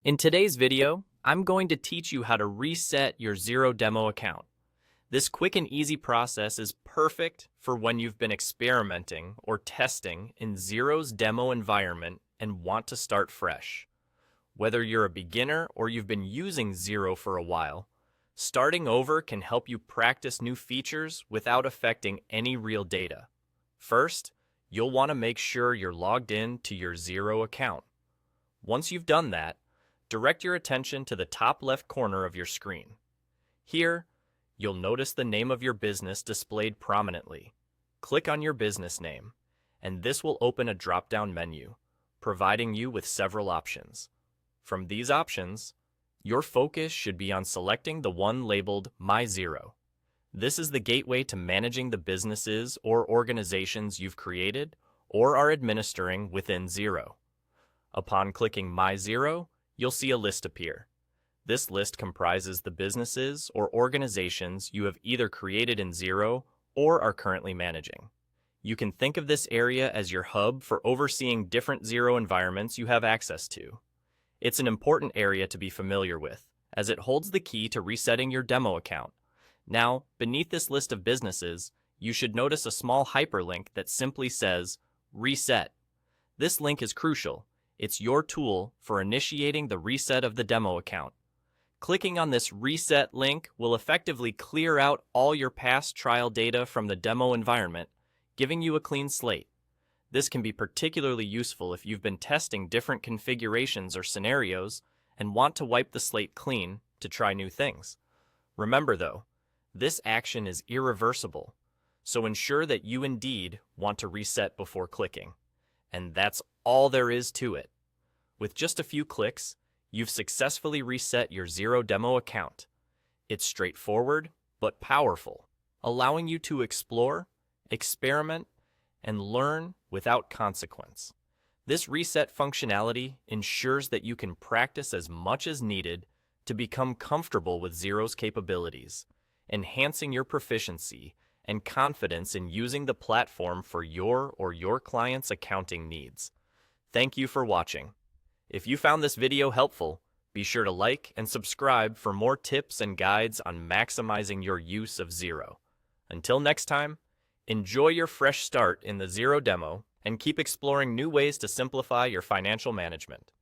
In today's video, I'm going to teach you how to reset your Xero demo account. This quick and easy process is perfect for when you've been experimenting or testing in Xero's demo environment and want to start fresh. Whether you're a beginner or you've been using Xero for a while, starting over can help you practice new features without affecting any real data. First, you'll want to make sure you're logged in to your Xero account. Once you've done that, direct your attention to the top left corner of your screen. Here, you'll notice the name of your business displayed prominently. Click on your business name, and this will open a drop-down menu, providing you with several options. From these options, your focus should be on selecting the one labeled My Xero. This is the gateway to managing the businesses or organizations you've created or are administering within Xero. Upon clicking My Xero, you'll see a list appear. This list comprises the businesses or organizations you have either created in Xero or are currently managing. You can think of this area as your hub for overseeing different Xero environments you have access to. It's an important area to be familiar with, as it holds the key to resetting your demo account. Now, beneath this list of businesses, you should notice a small hyperlink that simply says, Reset. This link is crucial. It's your tool for initiating the reset of the demo account. Clicking on this reset link will effectively clear out all your past trial data from the demo environment, giving you a clean slate. This can be particularly useful if you've been testing different configurations or scenarios and want to wipe the slate clean to try new things. Remember though, this action is irreversible, so ensure that you indeed want to reset before clicking. And that's all there is to it. With just a few clicks, you've successfully reset your Xero demo account. It's straightforward but powerful, allowing you to explore, experiment, and learn without consequence. This reset functionality ensures that you can practice as much as needed to become comfortable with Xero's capabilities, enhancing your proficiency and confidence in using the platform for your or your client's accounting needs. Thank you for watching. If you found this video helpful, be sure to like and subscribe for more tips and guides on maximizing your use of Xero. Until next time, enjoy your fresh start in the Xero demo and keep exploring new ways to simplify your financial management.